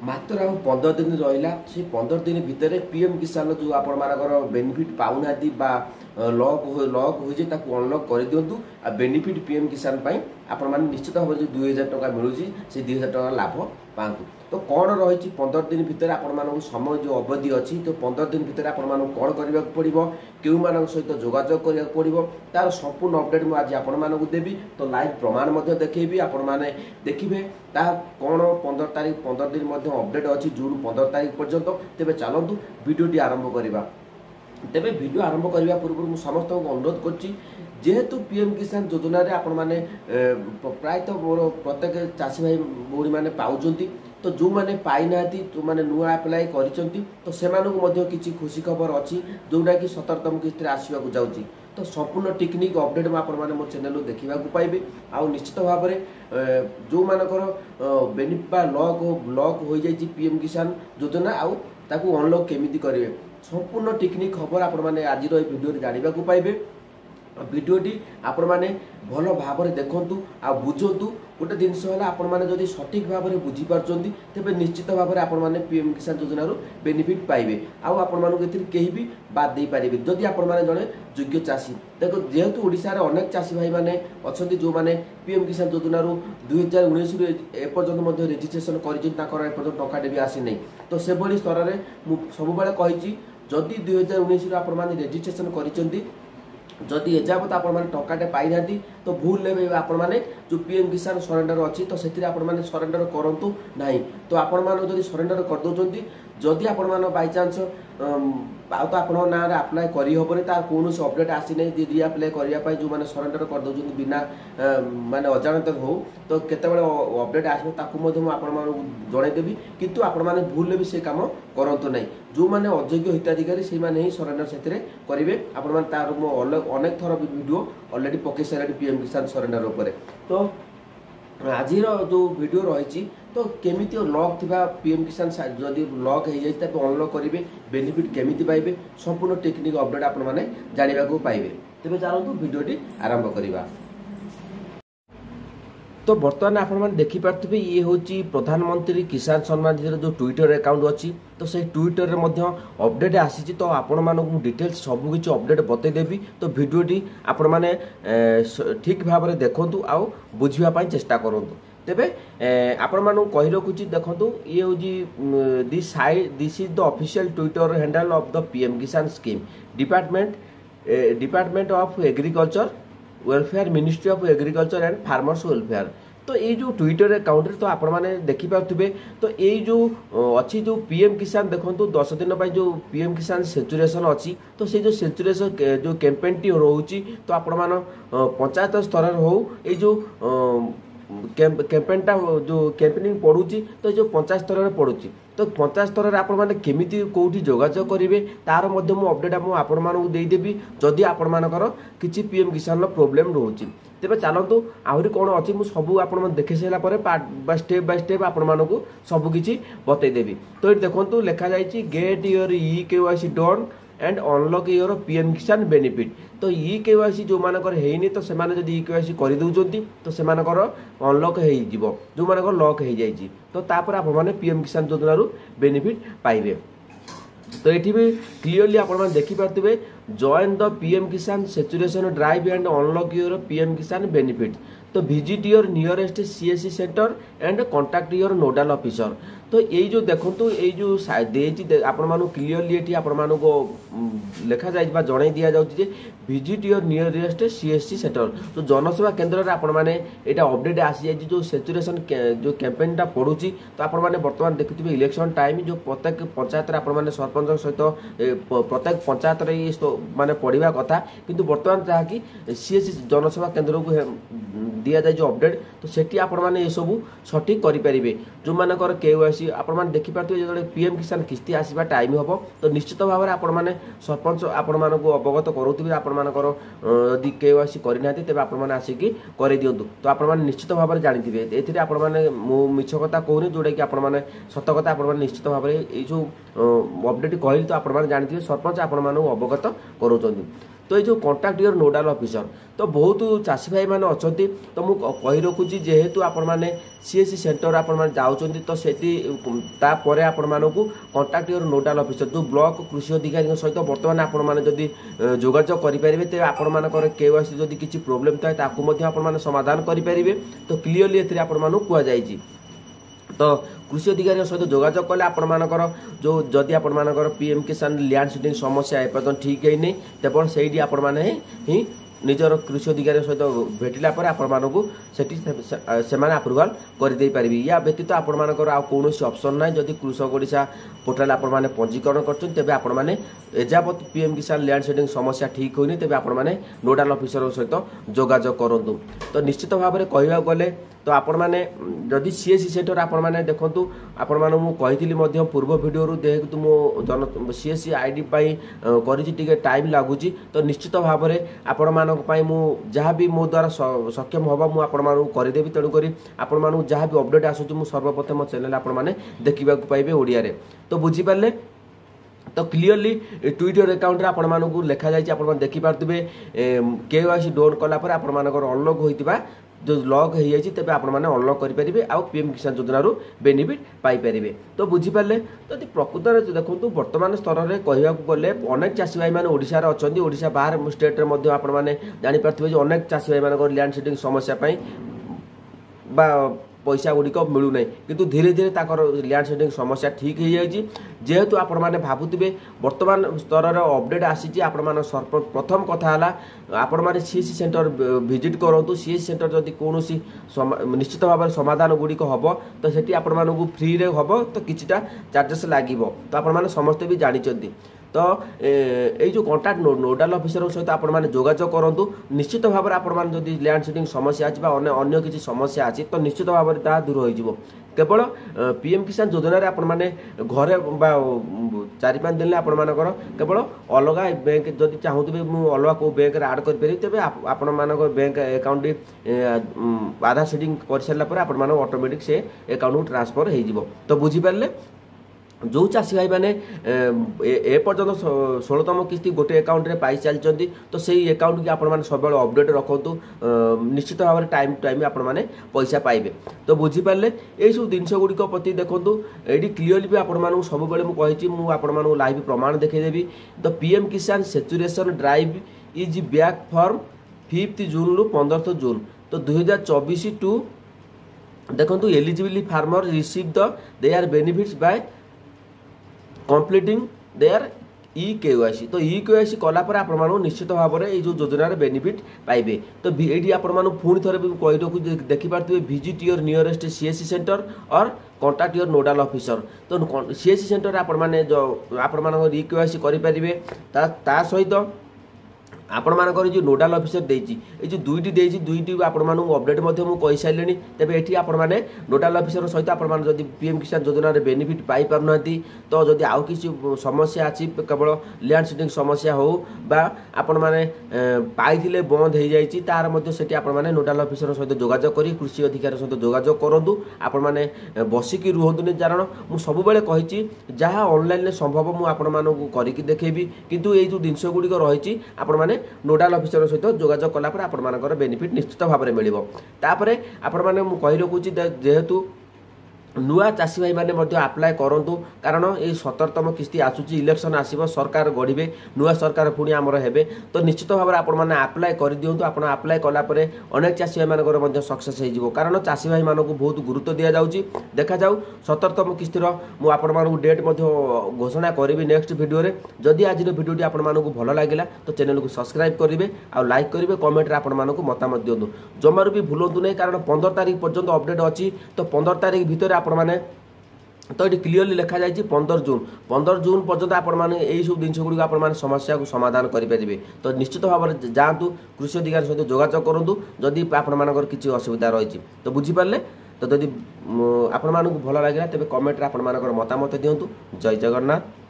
मात्र आम 15 दिन रहा से 15 दिन भितर पीएम किसान जो आपर बेनिफिट पाऊना लॉक हो जाए अनलॉक कर दिंतु आ बेनिफिट पीएम किसान आपण मैंने निश्चित भाव जो 2000 टका मिलूँ से 2000 टका लाभ पातु। तो कौन रही 15 दिन भितर आपण समय जो अवधि अच्छी तो 15 दिन भितर आपण कौन करने पड़ो क्यों मान सहित जोगाजोग करने पड़ो तार संपूर्ण अपडेट मुझे आज आपको देवी। तो लाइव प्रमाण देखी आपण मैंने देखिए कौन 15 दिन अपडेट अच्छी जून 15 तारीख पर्यंत। तेज चलतु भिडटी आरंभ करवा। तेरे वीडियो आरंभ करने पूर्व मुझे समस्त को अनुरोध करेतु पीएम किसान योजना आपण मैंने प्रायतः मोर प्रत्येक चाषी भाई भौणी मैंने पाँच तो जो मैंने पाई ना जो मैंने नुआ आप्लाय कर किसी खुशी खबर अच्छी जोटा कि 17तम किस्त आसवाक जाऊँगी। तो संपूर्ण टेक्निक अपडेट मुझे मो चैनल देखा पाइबे। आ निश्चित भाव में जो मानकर बेनिफिट लॉक हो जाए पीएम किसान योजना आउ ताकू अनलॉक केमिति करेंगे संपूर्ण टेक्निक खबर आपण मैंने आज भिडियो जानवा पाइबे। भिडियोटी आपण मैंने भल भाव में देखु आ बुझंतु गोटे जिनस आपण मैंने जदि सठिक भाव में बुझीपार्टी तेज निश्चित भाव में आपण मैंने पीएम किसान योजना बेनिफिट पाइबे। आउ कहीं भी बाद दे पारे जदि आपण मैंने जड़े योग्य चाषी देखो जेहेतु ओडिशा रे अनेक चाषी भाई मैंने अच्छा जो मैंने पीएम किसान योजना 2019 एपर्यंत रेजिस्ट्रेशन कर टका भी आसी नहीं। तो से भली स्तर में सब कही जदि 2019 आपण मैंने रेजिस्ट्रेशन कर जदि एजावत आपण मैंने टकाटे पाई ना तो भूल ले आपण मैंने जो पीएम किसान सरेंडर अच्छी तो से आपण मैंने सरेंडर करूँ ना। तो आपण मैंने जदि सरेंडर कर दौरान जदि आपण मैंने बाई चान्स तो आप ना आप्लाय करहबनी तार कौन अपडेट आसी ना रिआप्लाय करने जो मैंने सरेंडर कर दौरान बिना माने अजाणत हो तो केतबेले अपडेट आसो जनईदेवी किंतु आपण मैंने भूल भी से कम करतु ना। जो मैंने अयोग्य हिताधिकारी से ही सरेंडर से करेंगे आपण मैंने तार अनेक थर वीडियो ऑलरेडी पकई सारे पीएम किसान सरेंडर उपर। तो आज जो वीडियो रही तो केमिति लॉक थिबा पीएम किसान जदि लॉक हो जाए तो अनलॉक करेंगे बेनिफिट केमिति पाइबे संपूर्ण टेक्निक अपडेट आपण मैंने जानवा पाइबे। तेज चलतु वीडियोटी आरंभ करवा। तो बर्तमान आप देखिपे ये हूँ प्रधानमंत्री किसान सम्मान निधि जो ट्विटर अकाउंट अच्छी तो से ट्विटर अपडेट आसी तो आपण मानक डिटेल्स सबकि अपडेट बतईदेवी। तो भिडियोटी आपण मैंने ठीक भाव में देखु आउ बुझापी चेष्टा करूँ। तेबे आपण मानू कही रखुची देखंतु ये हूँ this is the official Twitter handle of the PM Kisan scheme department of agriculture welfare ministry of agriculture and farmers welfare. तो ये जो ट्विटर अकाउंट तो आपण मैंने देखिपे तो ये जो अच्छी जो पीएम किसान देखो 10 दिन जो पीएम किसान सेचुरेशन अच्छी तो से जो सेचुरेशन जो कैंपेन टी रोची तो आपण मान पंचायत स्तर हो ये जो कैंपेनटा जो कैंपेनिंग पड़ुची तो जो पंचायत स्तर में पड़ुची तो पंचायत स्तर में आपण मैंने केमिति कोठी जोगाजोग करेंगे तार मध्य मु अपडेट आपण मानू देदेवी जदि आपण मानकर किसी पीएम किसान प्रोब्लेम रोचे। तेज चलतु आहरी कौन अच्छी मुझे सब आप देखी सारापर स्टेप बाय स्टेप आपण मानक सबकि बतईदेवी। तो ये देखो लिखा जाइए get your EKYC done and unlock your PM किसान बेनिफिट। तो EKYC जो मानकर है तो से EKYC कर दौरान तो से अनलॉक हो जो मानकर लॉक हो जाए तो तापर आप पीएम किसान योजना बेनिफिट पाइबे। तो ये भी क्लीयरली आप देखिपे join the PM Kisan saturation drive and unlock your PM किसान बेनिफिट। तो visit your nearest CSC centre and contact your nodal officer. तो ये जो देखो ये जो आपण क्लीयरली ये आपण लिखा जाए जन दि जाए visit your nearest CSC centre. तो जनसेवा केन्द्र में आपण मैंने यहाँ अपडेट आसी जाए जो सेचुरेशन जो कैंपेनटा पड़ुची तो आपण मैंने बर्तमान देखुए इलेक्शन टाइम जो प्रत्येक पंचायत आपण सरपंच सहित प्रत्येक पंचायत माने पढ़ा कथा किंतु बर्तमान जहाँकि CSC जनसेवा केन्द्र को दि जाए जो अपडेट तो सेठी आपण मैंने ये सब सठिक करेंगे जो मानकर KYC आपण मैंने देखिपे जो पीएम किसान किस्ती आसवा टाइम हम तो निश्चित भाव में आपण मैंने सरपंच आपण मानक अवगत करुवे आपण मानकर यदि KYC करना तेज आपण आसिकी कर दिंतु तो आपण मैंने निश्चित भाव में जानी ये आपण मैंने मिछ कथा कहूनी जोटा कि आपण मैंने सत कथा आपण निश्चित भाव में ये जो अपडेट कहली तो आपण मैंने जानी सरपंच आपण मानक अवगत करोचंती। तो ये जो कॉन्टैक्ट योर नोडाल ऑफिसर तो बहुत चाषी भाई मैंने अच्छा तो मुझे रखुची जेहेतु आपण मैंने सीएससी सेंटर आपण मैंने जाऊँच तो सेठी आपण मानक कॉन्टैक्ट योर नोडाल ऑफिसर जो ब्लॉक कृषि अधिकारी सहित बर्तमान आपण मैंने जदि जोगाजोग करेंगे तेज आपण मानकर केवाईसी जदि किसी प्रोब्लेम थाए आपण समाधान करेंगे तो क्लीयरली एथि आपण मानक कहुई तो कृषि अधिकारी सहित जोगाजोग कले आपर जो जदि आपर पीएम किसान लैंड सीडिंग समस्या एपर्तन ठीक है नहीं तेज से आपण मैंने ही निजर कृषि अधिकारी सहित भेटिला पर आपण मानक से अप्रुवाल करदे पारे या व्यतीत आपण मानकर आ कौन ऑप्शन ना जदि कृषक ओडिशा पोर्टाल आपण मैंने पंजीकरण करछन तेबे आपण मैंने एजावत पीएम किसान लैंड सीडिंग समस्या ठीक होनी तेबे आपण मैंने नोडाल ऑफिसर सहित जोगाजोग करंतु तो निश्चित भाव में कहवा गले तो आपण मैंने जदि सीएससी सेंटर आपण मैंने देखंतु आपण माने मु कहिथिली मध्य पूर्व वीडियो रु देखतु मो जन सीएससी आईडी पाई करिछि टिके टाइम लागुची तो निश्चित भाव में आपण मानक पाई मु जहाँ भी मो द्वारा सक्षम होबा मु आपण मानू करदेबी तेणु करी आपण मानू जहाँ भी अपडेट आसुची मु सर्वप्रथम मो चैनल आपण माने देखिबा पाइबे ओडिया रे तो बुझी पारले तो क्लीयरली ट्विटर अकाउंट आपण मानू लिखा जाइए आपण देखि पारथुबे केवाईसी डोन कला पर आपण मानकर अनलॉक होइतिबा जो लॉक हो जाए तेज आप अनलॉक करेंगे आउ पीएम किसान योजना बेनिफिट पाइपर तो बुझीपारे तो प्रकृत में देखो बर्तमान स्तर में कहवाक गले अनेक चाषी भाई मैंने ओडिशार अच्छा ओडिशा बाहर स्टेट्रे आपने जापारे अनेक चाषी भाई मान लैंड सीडिंग समस्या बा पैसा गुड़िक मिलूना किंतु धीरे धीरे लैंड सीडिंग समस्या ठीक हो जाए जेहेतु आपण मैंने भावुवे बर्तमान स्तर अपडेट आसी प्रथम कथा आपण मैंने सीएससी सेंटर विजिट करूँ सीएससी सेंटर जदि कौन निश्चित भाव में समाधान गुड़िक हम तो सेठी आपण मानक फ्री रे हम तो किछिटा चार्जेस लागिबो तो आपण मैंने समस्ते भी जानिचंती तो ये जो कॉन्टैक्ट नोडाल ऑफिसर सहित आपण मैंने जोगाजोग करूँ निश्चित भाव में आपण मैंने जदि लैंड सीडिंग समस्या अच्छी अन्य किसी समस्या अच्छी तो निश्चित भाव में ता दूर हो केवल पीएम किसान योजना रे आपण मैंने घरे 4-5 दिन आपण मानकर केवल अलग बैंक जदि चाहूबे मु अलग को बैंक रे ऐड कर पारि तेबे आपण मानकर बैंक अकाउंट आधार सीडिंग कर सारा पर आपण मानक ऑटोमेटिक से अकाउंट ट्रांसफर हो तो बुझी पारले जो चाषी भाई मैंने ए पर्यटन 16तम किस्ती गोटे अकाउंट रे पाई चलती तो सही अकाउंट की आपण सब अपडेट रखु निश्चित भाव में टाइम टाइम आपण मैंने पैसा पाइबे तो बुझीपारे यही सब जिनस गुड़िक प्रति देखूँ ये क्लीयरली भी आपण सब मुझे लाइव प्रमाण देखईदेवी the PM Kisan saturation drive is back for 5 June रु 15 जून तो 2024 टू देखो eligibility farmer receive the their benefits by completing their KYC तो केवाईसी कलापर आपण निश्चित भाव में जो योजना बेनिफिट पाइबे तो ये आपण पुणी थे कही रखु देखिपे visit your nearest CSC centre और कॉन्टैक्ट योर नोडाल ऑफिसर तो सीएससी सेंटर आपण जो आपण केवाईसी करेंगे ता सहित आपण मानकर जो नोडाल ऑफिसर देजी ये जो दुईटी आपण मानू अपडेट कही सारे तेरे ये आपण मैंने नोडाल ऑफिसर सहित आपण जदि पीएम किसान योजना बेनिफिट पाई पारना तो जदि आउ किसी समस्या अच्छी केवल लैंड सीडिंग समस्या हो बा आपण मैंने पाई बंद हो जाए तार से आपण मैंने नोडाल ऑफिसर सहित जोगाजोग कर कृषि अधिकारी सहित जोगाजोग करूँ आपण मैंने बसिक रुहतुनि कारण मुझे सबुबले कही जहाँ ऑनलाइन संभव मुझे करके देखेबी किंतु ये जो जिनस गुड़िक रही आपण मैंने नोडाल ऑफिसर सहित जोगाजोग कला पर आपण मानकर बेनिफिट निश्चित भाव में मिलिबो तापरे आपण माने मु कहि रखुची जेहेतु नुआ चाषी भाई मैंने आप्लाय करूँ कारण ये 17तम किस्ती आसूची इलेक्शन आसो सरकार गढ़े नुआ सरकार पुणी आमर हेबे तो निश्चित भाव में आपण मैंने आप्लाय कर दिंतु आप आप्लाय कलापर अनेक चाषी भाई मानकर सक्सेस हो कारण चाषी भाई मानक बहुत गुरुत्व दि जाऊँगी देखा जाऊ 17तम किस्तीर मुझे डेट घोषणा करी नेक्स्ट वीडियो जदि आज वीडियो आपण मानक भल लगे तो चैनल को सब्सक्राइब करेंगे और लाइक करेंगे कमेंट आपण मानक मतामत दिंतु जमारू भी भूलु नहीं कारण 15 तारीख पर्यंत अपडेट अच्छी तो 15 तारीख भितर आपण मैंने तो ये क्लीयरली लिखा जाए 15 जून पर्यंत आपण मैंने यही सब जिन गुड़िक आप समस्या को समाधान करेंगे तो निश्चित भाव में जातु कृषि अधिकारी सहित जोगाजोग करूँ जदि आपर किसी असुविधा रही तो बुझीपारे तो जदि आपण भल लगे तेज कमेंट आपण मतामत दिंतु जय जगन्नाथ।